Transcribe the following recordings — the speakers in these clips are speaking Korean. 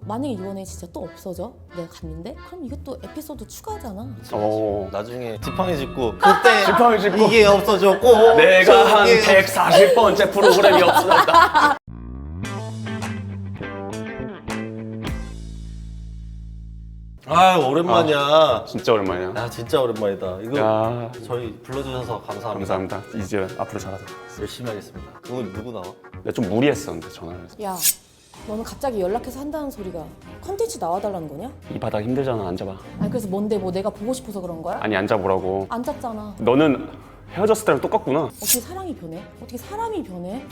만약에 이번에 진짜 또 없어져? 내가 갔는데? 그럼 이것도 에피소드 추가잖아. 나중에 지팡이 짚고 그때 지팡이 짚고 이게 없어졌고 내가 한 저게 140번째 프로그램이 없어졌다. 아 오랜만이야. 진짜 오랜만이야. 야 진짜 오랜만이다. 이거 야, 저희 불러주셔서 감사합니다. 감사합니다. 이제 앞으로 잘하도록 하겠습니다. 열심히 하겠습니다. 오늘 누구 나와? 내가 좀 무리했었는데 전화를 해서. 야, 너는 갑자기 연락해서 한다는 소리가 컨텐츠 나와달라는 거냐? 이 바닥 힘들잖아. 앉아봐. 아니 그래서 뭔데 뭐 내가 보고 싶어서 그런 거야? 아니 앉아보라고. 안 짰잖아. 너는 헤어졌을 때랑 똑같구나. 어떻게 사랑이 변해? 어떻게 사람이 변해?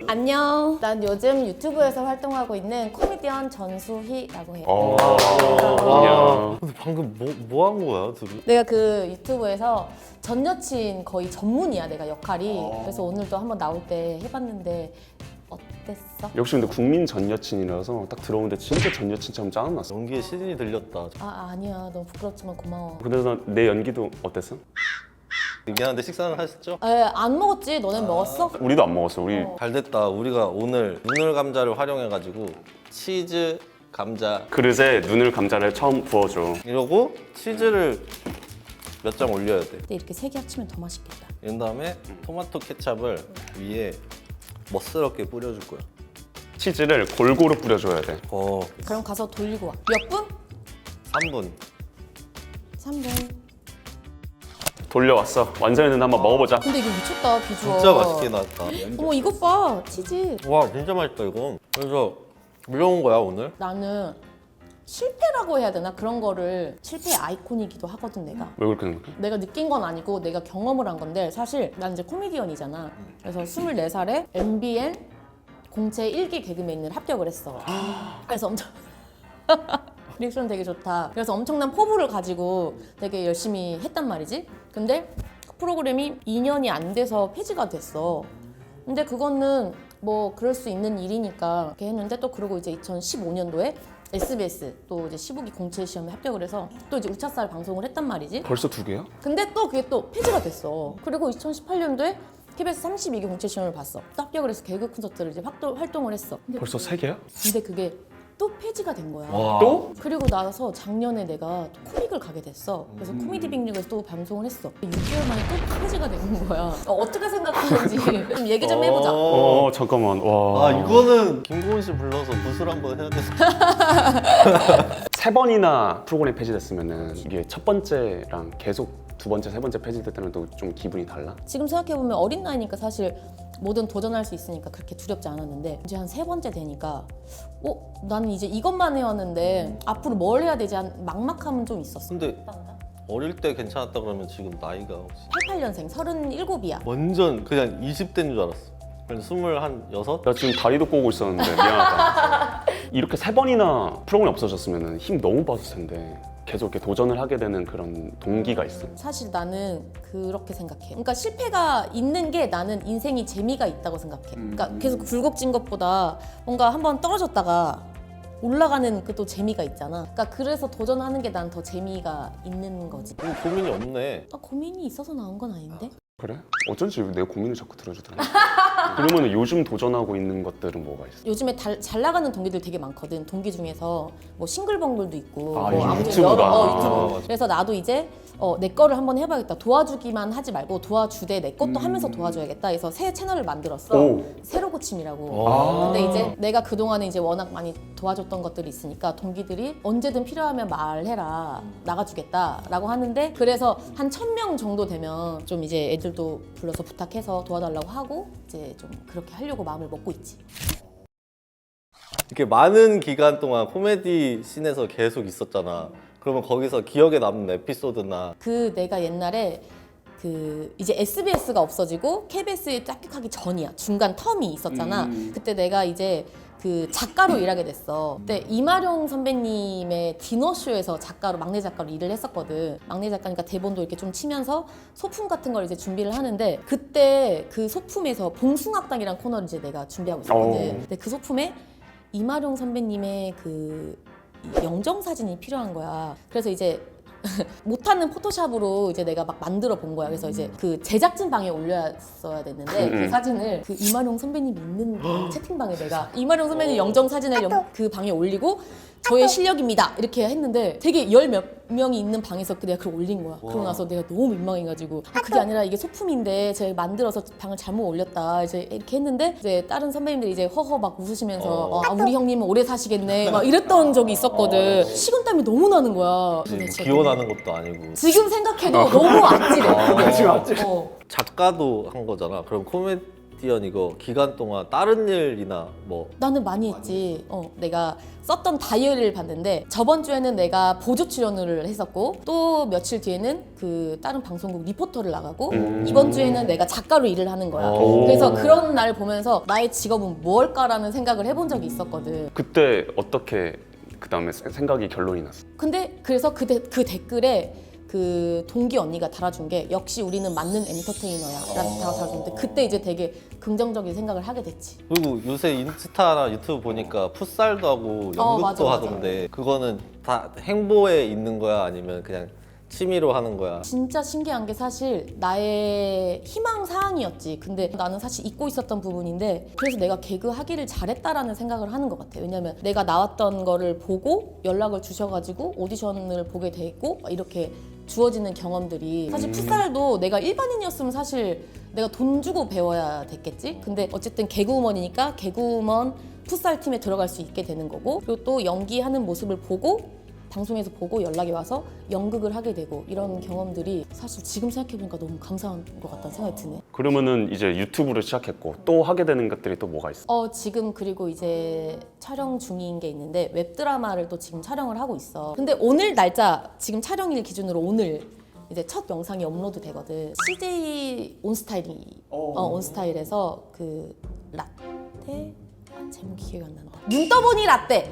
안녕. 난 요즘 유튜브에서 활동하고 있는 코미디언 전수희라고 해. 안녕. 근데 방금 뭐 한 거야 둘이? 내가 그 유튜브에서 전 여친 거의 전문이야 내가 역할이. 그래서 오늘도 한번 나올 때 해봤는데 어땠어? 역시 근데 국민 전 여친이라서 딱 들어오는데 진짜 전 여친처럼 짜증났어. 연기에 신이 들렸다. 아니야 너무 부끄럽지만 고마워. 그래서 내 연기도 어땠어? 미안한데 식사는 하셨죠? 안 먹었지? 너넨 먹었어? 우리도 안 먹었어. 우리 잘 됐다. 우리가 오늘 눈을 감자를 활용해가지고 치즈 감자 그릇에 눈을 감자를 처음 부어줘. 이러고 치즈를 몇 장 올려야 돼. 근데 이렇게 세 개 합치면 더 맛있겠다. 이런 다음에 토마토 케찹을 위에 멋스럽게 뿌려줄 거야. 치즈를 골고루 뿌려줘야 돼. 그럼 가서 돌리고 와. 몇 분? 3분. 3분. 돌려왔어. 완성했는데 한번 먹어보자. 근데 이거 미쳤다 비주얼. 진짜 맛있게 나왔다. 어머 이것 봐 치즈. 와 진짜 맛있다 이거. 그래서 물려온 거야 오늘. 나는 실패라고 해야 되나? 그런 거를 실패의 아이콘이기도 하거든 내가. 왜 그렇게 생각해? 내가 느낀 건 아니고 내가 경험을 한 건데 사실 난 이제 코미디언이잖아. 그래서 24살에 MBN 공채 1기 개그맨을 합격을 했어. 그래서 엄청 리액션 되게 좋다. 그래서 엄청난 포부를 가지고 되게 열심히 했단 말이지. 근데 그 프로그램이 2년이 안 돼서 폐지가 됐어. 근데 그거는 뭐 그럴 수 있는 일이니까 이렇게 했는데 또 그러고 이제 2015년도에 SBS 또 이제 15기 공채 시험에 합격을 해서 또 이제 우차사를 방송을 했단 말이지. 벌써 2개야? 근데 또 그게 또 폐지가 됐어. 그리고 2018년도에 KBS 32기 공채 시험을 봤어. 또 합격을 해서 개그 콘서트를 이제 활동을 했어. 벌써 3개야? 근데 그게 또 폐지가 된 거야. 또? 그리고 나서 작년에 내가 또 코믹을 가게 됐어. 그래서 코미디 빅리그에서 또 방송을 했어. 6개월 만에 또 폐지가 된 거야. 어떻게 생각하는지 좀 얘기 좀 해보자. 잠깐만. 와. 이거는 김고은 씨 불러서 구슬 한번 해야 돼서. 3번이나 프로그램 폐지됐으면은 이게 첫 번째랑 계속 두 번째, 세 번째 폐지됐다면 또 좀 기분이 달라? 지금 생각해보면 어린 나이니까 사실 뭐든 도전할 수 있으니까 그렇게 두렵지 않았는데 이제 한 3번째 되니까 나는 이제 이것만 해왔는데 앞으로 뭘 해야 되지? 한 막막함은 좀 있었어. 근데 어릴 때 괜찮았다 그러면 지금 나이가 혹시 88년생 37이야. 완전 그냥 20대인 줄 알았어. 그냥 26? 나 지금 다리도 꼬고 있었는데 미안하다. 이렇게 3번이나 프로그램 없어졌으면 힘 너무 빠졌을 텐데 계속 이렇게 도전을 하게 되는 그런 동기가 있어. 사실 나는 그렇게 생각해. 그러니까 실패가 있는 게 나는 인생이 재미가 있다고 생각해. 그러니까 계속 굴곡진 것보다 뭔가 한번 떨어졌다가 올라가는 그 또 재미가 있잖아. 그러니까 그래서 도전하는 게 난 더 재미가 있는 거지. 고민이 없네. 고민이 있어서 나온 건 아닌데? 그래? 어쩐지 내 고민을 자꾸 들어주더라. 그러면 요즘 도전하고 있는 것들은 뭐가 있어? 요즘에 잘 나가는 동기들 되게 많거든. 동기 중에서 뭐 싱글벙글도 있고 뭐 아무튼 유튜브다. 유튜브. 그래서 나도 이제 내 거를 한번 해봐야겠다. 도와주기만 하지 말고 도와주되 내 것도 하면서 도와줘야겠다. 해서 새 채널을 만들었어. 새로 고침이라고. 근데 이제 내가 그동안에 이제 워낙 많이 도와줬던 것들이 있으니까 동기들이 언제든 필요하면 말해라. 나가주겠다라고 하는데 그래서 한 1000명 정도 되면 좀 이제 애들도 불러서 부탁해서 도와달라고 하고 이제 좀 그렇게 하려고 마음을 먹고 있지. 이렇게 많은 기간 동안 코미디 씬에서 계속 있었잖아. 그러면 거기서 기억에 남는 에피소드나 내가 옛날에 이제 SBS가 없어지고 KBS에 합격하기 전이야. 중간 텀이 있었잖아. 그때 내가 이제 작가로 일하게 됐어. 그때 이마룡 선배님의 디너쇼에서 막내 작가로 일을 했었거든. 막내 작가니까 대본도 이렇게 좀 치면서 소품 같은 걸 이제 준비를 하는데 그때 그 소품에서 봉숭악당이라는 코너를 이제 내가 준비하고 있었거든. 근데 그 소품에 이마룡 선배님의 영정 사진이 필요한 거야. 그래서 이제 못하는 포토샵으로 이제 내가 막 만들어 본 거야. 그래서 이제 그 제작진 방에 올렸어야 됐는데 그 사진을 그 이마룡 선배님 있는 그 채팅방에 내가 이마룡 선배님 영정 사진을 그 방에 올리고 저의 실력입니다 이렇게 했는데 되게 열 몇 명이 있는 방에서 내가 그걸 올린 거야. 그러고 나서 내가 너무 민망해가지고 그게 아니라 이게 소품인데 제가 만들어서 방을 잘못 올렸다 이제 이렇게 했는데 이제 다른 선배님들이 이제 허허 막 웃으시면서 아, 우리 형님은 오래 사시겠네 막 이랬던 적이 있었거든. 식은땀이 너무 나는 거야. 근데 진짜 기원하는 것도 아니고. 지금 생각해도 너무 아찔해. 지금 아찔해. 작가도 한 거잖아. 그럼 코미디언 이거 기간 동안 다른 일이나 뭐 나는 많이 했지. 내가 썼던 다이어리를 봤는데 저번 주에는 내가 보조 출연을 했었고 또 며칠 뒤에는 그 다른 방송국 리포터를 나가고 이번 주에는 내가 작가로 일을 하는 거야. 그래서 그런 날 보면서 나의 직업은 무엇일까라는 생각을 해본 적이 있었거든. 그때 어떻게 그 다음에 생각이 결론이 났어? 근데 그래서 그 댓글에 그 동기 언니가 달아준 게 역시 우리는 맞는 엔터테이너야 라고 달아줬는데 그때 이제 되게 긍정적인 생각을 하게 됐지. 그리고 요새 인스타나 유튜브 보니까 풋살도 하고 연극도 맞아. 하던데 그거는 다 행보에 있는 거야 아니면 그냥 취미로 하는 거야? 진짜 신기한 게 사실 나의 희망 사항이었지. 근데 나는 사실 잊고 있었던 부분인데 그래서 내가 개그 하기를 잘했다라는 생각을 하는 것 같아. 왜냐면 내가 나왔던 거를 보고 연락을 주셔가지고 오디션을 보게 돼 있고 이렇게 주어지는 경험들이 사실 풋살도 내가 일반인이었으면 사실 내가 돈 주고 배워야 됐겠지. 근데 어쨌든 개그우먼이니까 개그우먼 풋살 팀에 들어갈 수 있게 되는 거고 그리고 또 연기하는 모습을 보고 방송에서 보고 연락이 와서 연극을 하게 되고 이런 경험들이 사실 지금 생각해보니까 너무 감사한 것 같다는 생각이 드네. 그러면은 이제 유튜브를 시작했고 또 하게 되는 것들이 또 뭐가 있어? 지금 그리고 이제 촬영 중인 게 있는데 웹드라마를 또 지금 촬영을 하고 있어. 근데 오늘 날짜 지금 촬영일 기준으로 오늘 이제 첫 영상이 업로드 되거든. CJ 온스타일이 온스타일에서 그 라떼 제목이 기억이 안 난다. 눈 떠보니 라떼.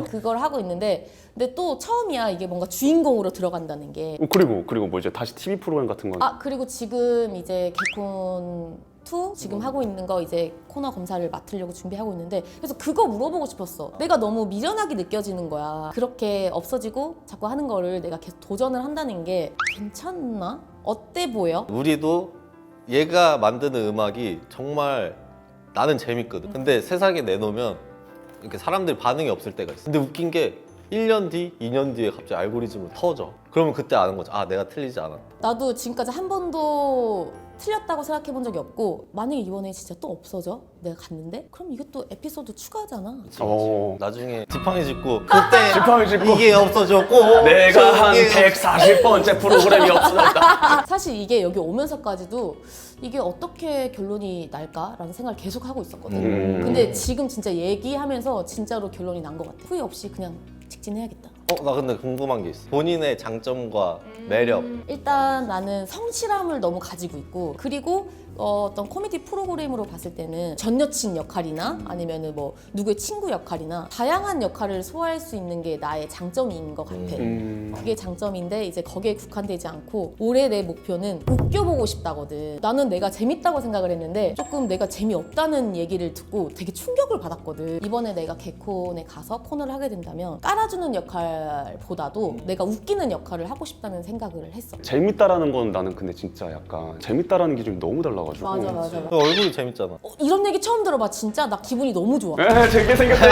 그걸 하고 있는데 근데 또 처음이야 이게 뭔가 주인공으로 들어간다는 게. 그리고 뭐 이제 다시 TV 프로그램 같은 건 그리고 지금 이제 개콘 2 지금 하고 있는 거 이제 코너 검사를 맡으려고 준비하고 있는데 그래서 그거 물어보고 싶었어. 내가 너무 미련하게 느껴지는 거야. 그렇게 없어지고 자꾸 하는 거를 내가 계속 도전을 한다는 게 괜찮나? 어때 보여? 우리도 얘가 만드는 음악이 정말 나는 재밌거든. 근데 세상에 내놓으면 이렇게 사람들이 반응이 없을 때가 있어. 근데 웃긴 게 1년 뒤, 2년 뒤에 갑자기 알고리즘으로 터져. 그러면 그때 아는 거지. 아, 내가 틀리지 않았다. 나도 지금까지 한 번도 틀렸다고 생각해 본 적이 없고 만약에 이번에 진짜 또 없어져? 내가 갔는데? 그럼 이게 또 에피소드 추가잖아. 나중에 지팡이 짚고 그때 지팡이 짚고 이게 없어졌고 내가 한 저게 140번째 프로그램이 없어졌다. 사실 이게 여기 오면서까지도 이게 어떻게 결론이 날까라는 생각을 계속 하고 있었거든. 근데 지금 진짜 얘기하면서 진짜로 결론이 난 것 같아. 후회 없이 그냥 직진해야겠다. 나 근데 궁금한 게 있어. 본인의 장점과 매력. 일단 나는 성실함을 너무 가지고 있고 그리고 어떤 코미디 프로그램으로 봤을 때는 전 여친 역할이나 아니면은 뭐 누구의 친구 역할이나 다양한 역할을 소화할 수 있는 게 나의 장점인 것 같아. 그게 장점인데 이제 거기에 국한되지 않고 올해 내 목표는 웃겨보고 싶다거든. 나는 내가 재밌다고 생각을 했는데 조금 내가 재미없다는 얘기를 듣고 되게 충격을 받았거든. 이번에 내가 개콘에 가서 코너를 하게 된다면 깔아주는 역할보다도 내가 웃기는 역할을 하고 싶다는 생각을 했어. 재밌다라는 건 나는 근데 진짜 약간 재밌다라는 기준이 너무 달라가지고. 맞아. 얼굴이 재밌잖아. 이런 얘기 처음 들어봐. 진짜 나 기분이 너무 좋아. 재밌게 생겼네.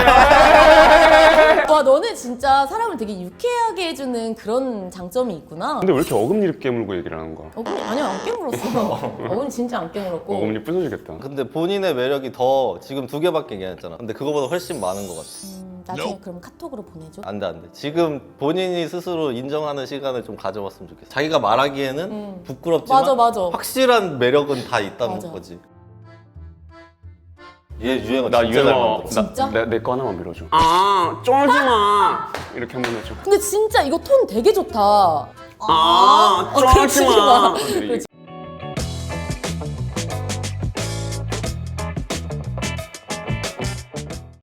와 너는 진짜 사람을 되게 유쾌하게 해주는 그런 장점이 있구나. 근데 왜 이렇게 어금니를 깨물고 얘기를 하는 거야? 어금니 아니야 안 깨물었어. 어금니 진짜 안 깨물었고. 어금니 부서지겠다. 근데 본인의 매력이 더 지금 2개밖에 얘기했잖아. 근데 그거보다 훨씬 많은 것 같아. 나중에 그럼 카톡으로 보내줘. 안 돼. 지금 본인이 스스로 인정하는 시간을 좀 가져봤으면 좋겠어. 자기가 말하기에는 부끄럽지만 맞아. 확실한 매력은 다 있다는 맞아. 거지. 얘 유행어 나 진짜 잘 유행어 만들어. 진짜? 내 거 하나만 밀어줘. 쫄지 마. 이렇게 한번 해줘. 근데 진짜 이거 톤 되게 좋다. 쫄지 마. 그렇지.